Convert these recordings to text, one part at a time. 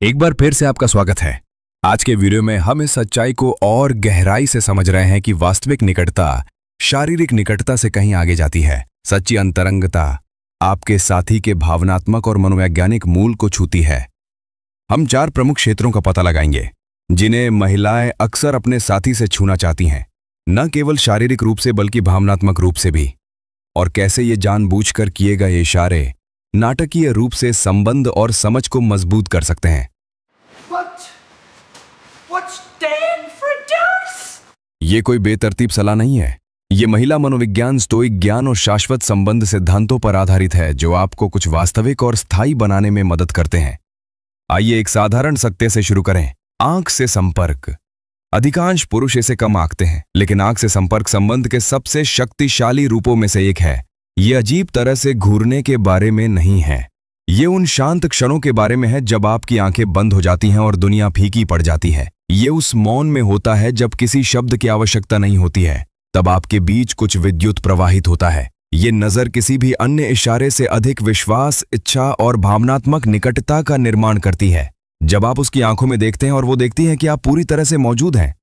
एक बार फिर से आपका स्वागत है। आज के वीडियो में हम इस सच्चाई को और गहराई से समझ रहे हैं कि वास्तविक निकटता शारीरिक निकटता से कहीं आगे जाती है। सच्ची अंतरंगता आपके साथी के भावनात्मक और मनोवैज्ञानिक मूल को छूती है। हम 4 प्रमुख क्षेत्रों का पता लगाएंगे जिन्हें महिलाएं अक्सर अपने साथी से छूना चाहती हैं, न केवल शारीरिक रूप से बल्कि भावनात्मक रूप से भी, और कैसे ये जानबूझकर किए गए इशारे नाटकीय रूप से संबंध और समझ को मजबूत कर सकते हैं। What's Dan for dose? ये कोई बेतरतीब सलाह नहीं है। ये महिला मनोविज्ञान, स्टोइक ज्ञान और शाश्वत संबंध सिद्धांतों पर आधारित है जो आपको कुछ वास्तविक और स्थायी बनाने में मदद करते हैं। आइए एक साधारण सत्य से शुरू करें। आंख से संपर्क। अधिकांश पुरुष इसे कम आंकते हैं, लेकिन आंख से संपर्क संबंध के सबसे शक्तिशाली रूपों में से एक है। ये अजीब तरह से घूरने के बारे में नहीं है। ये उन शांत क्षणों के बारे में है जब आपकी आंखें बंद हो जाती हैं और दुनिया फीकी पड़ जाती है। ये उस मौन में होता है जब किसी शब्द की आवश्यकता नहीं होती है, तब आपके बीच कुछ विद्युत प्रवाहित होता है। ये नजर किसी भी अन्य इशारे से अधिक विश्वास, इच्छा और भावनात्मक निकटता का निर्माण करती है। जब आप उसकी आंखों में देखते हैं और वो देखती है कि आप पूरी तरह से मौजूद हैं,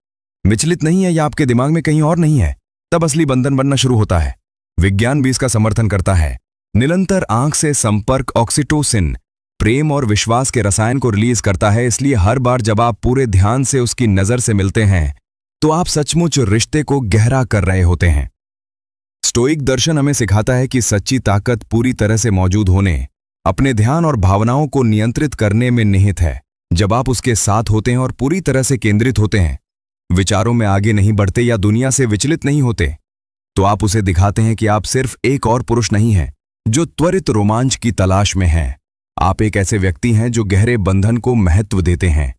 विचलित नहीं है या आपके दिमाग में कहीं और नहीं है, तब असली बंधन बनना शुरू होता है। विज्ञान भी इसका समर्थन करता है। निरंतर आंख से संपर्क ऑक्सीटोसिन, प्रेम और विश्वास के रसायन को रिलीज करता है। इसलिए हर बार जब आप पूरे ध्यान से उसकी नजर से मिलते हैं तो आप सचमुच रिश्ते को गहरा कर रहे होते हैं। स्टोइक दर्शन हमें सिखाता है कि सच्ची ताकत पूरी तरह से मौजूद होने, अपने ध्यान और भावनाओं को नियंत्रित करने में निहित है। जब आप उसके साथ होते हैं और पूरी तरह से केंद्रित होते हैं, विचारों में आगे नहीं बढ़ते या दुनिया से विचलित नहीं होते, तो आप उसे दिखाते हैं कि आप सिर्फ एक और पुरुष नहीं हैं जो त्वरित रोमांच की तलाश में हैं। आप एक ऐसे व्यक्ति हैं जो गहरे बंधन को महत्व देते हैं।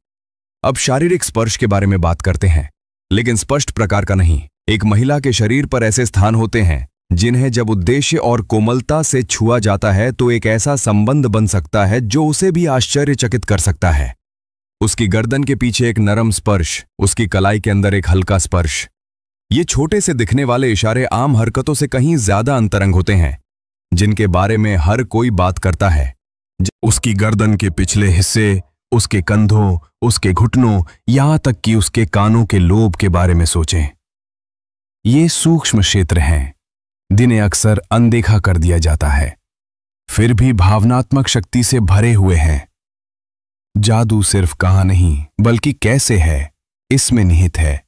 अब शारीरिक स्पर्श के बारे में बात करते हैं, लेकिन स्पष्ट प्रकार का नहीं। एक महिला के शरीर पर ऐसे स्थान होते हैं जिन्हें जब उद्देश्य और कोमलता से छुआ जाता है तो एक ऐसा संबंध बन सकता है जो उसे भी आश्चर्यचकित कर सकता है। उसकी गर्दन के पीछे एक नरम स्पर्श, उसकी कलाई के अंदर एक हल्का स्पर्श। ये छोटे से दिखने वाले इशारे आम हरकतों से कहीं ज्यादा अंतरंग होते हैं, जिनके बारे में हर कोई बात करता है। उसकी गर्दन के पिछले हिस्से, उसके कंधों, उसके घुटनों, यहां तक कि उसके कानों के लोब के बारे में सोचें। ये सूक्ष्म क्षेत्र हैं जिन्हें अक्सर अनदेखा कर दिया जाता है, फिर भी भावनात्मक शक्ति से भरे हुए हैं। जादू सिर्फ कहां नहीं बल्कि कैसे है, इसमें निहित है।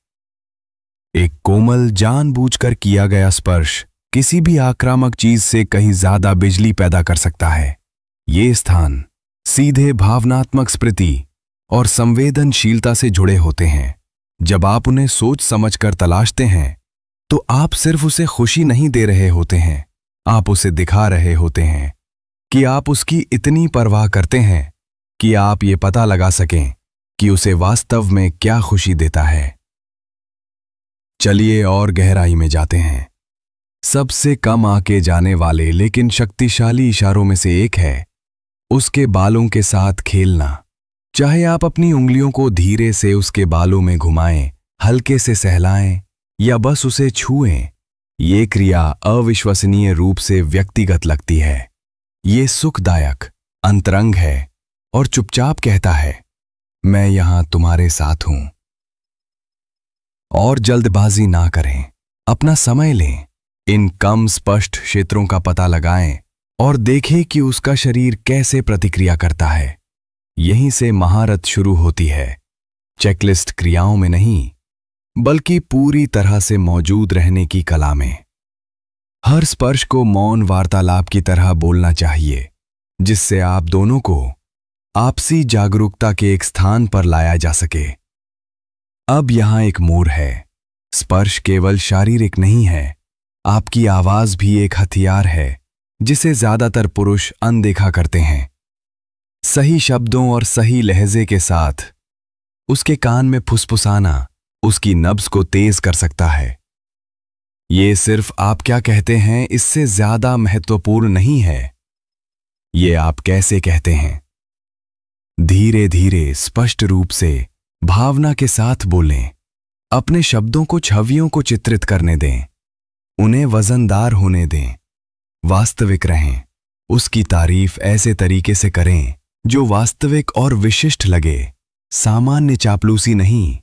एक कोमल, जानबूझकर किया गया स्पर्श किसी भी आक्रामक चीज से कहीं ज्यादा बिजली पैदा कर सकता है। ये स्थान सीधे भावनात्मक स्मृति और संवेदनशीलता से जुड़े होते हैं। जब आप उन्हें सोच समझकर तलाशते हैं तो आप सिर्फ उसे खुशी नहीं दे रहे होते हैं, आप उसे दिखा रहे होते हैं कि आप उसकी इतनी परवाह करते हैं कि आप ये पता लगा सकें कि उसे वास्तव में क्या खुशी देता है। चलिए और गहराई में जाते हैं। सबसे कम आके जाने वाले लेकिन शक्तिशाली इशारों में से एक है उसके बालों के साथ खेलना। चाहे आप अपनी उंगलियों को धीरे से उसके बालों में घुमाएं, हल्के से सहलाएं या बस उसे छुएं, ये क्रिया अविश्वसनीय रूप से व्यक्तिगत लगती है। ये सुखदायक, अंतरंग है और चुपचाप कहता है, मैं यहां तुम्हारे साथ हूं। और जल्दबाजी ना करें, अपना समय लें, इन कम स्पष्ट क्षेत्रों का पता लगाएं और देखें कि उसका शरीर कैसे प्रतिक्रिया करता है। यहीं से महारत शुरू होती है, चेकलिस्ट क्रियाओं में नहीं बल्कि पूरी तरह से मौजूद रहने की कला में। हर स्पर्श को मौन वार्तालाप की तरह बोलना चाहिए, जिससे आप दोनों को आपसी जागरूकता के एक स्थान पर लाया जा सके। अब यहां एक मोड़ है। स्पर्श केवल शारीरिक नहीं है, आपकी आवाज भी एक हथियार है जिसे ज्यादातर पुरुष अनदेखा करते हैं। सही शब्दों और सही लहजे के साथ उसके कान में फुसफुसाना उसकी नब्ज को तेज कर सकता है। ये सिर्फ आप क्या कहते हैं इससे ज्यादा महत्वपूर्ण नहीं है, ये आप कैसे कहते हैं। धीरे धीरे, स्पष्ट रूप से, भावना के साथ बोलें। अपने शब्दों को छवियों को चित्रित करने दें, उन्हें वजनदार होने दें। वास्तविक रहें, उसकी तारीफ ऐसे तरीके से करें जो वास्तविक और विशिष्ट लगे, सामान्य चापलूसी नहीं,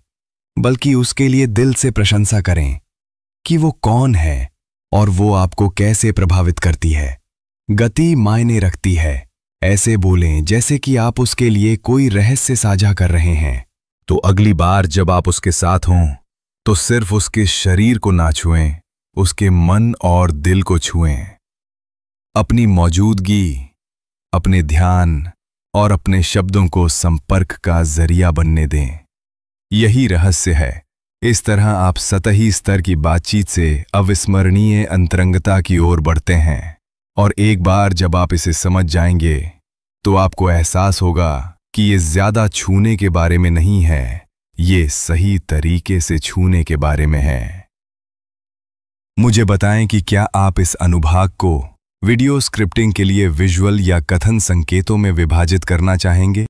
बल्कि उसके लिए दिल से प्रशंसा करें कि वो कौन है और वो आपको कैसे प्रभावित करती है। गति मायने रखती है। ऐसे बोलें जैसे कि आप उसके लिए कोई रहस्य साझा कर रहे हैं। तो अगली बार जब आप उसके साथ हों तो सिर्फ उसके शरीर को ना छुएं, उसके मन और दिल को छुएं। अपनी मौजूदगी, अपने ध्यान और अपने शब्दों को संपर्क का जरिया बनने दें। यही रहस्य है। इस तरह आप सतही स्तर की बातचीत से अविस्मरणीय अंतरंगता की ओर बढ़ते हैं। और एक बार जब आप इसे समझ जाएंगे तो आपको एहसास होगा कि ये ज्यादा छूने के बारे में नहीं है, ये सही तरीके से छूने के बारे में है। मुझे बताएं कि क्या आप इस अनुभाग को वीडियो स्क्रिप्टिंग के लिए विजुअल या कथन संकेतों में विभाजित करना चाहेंगे।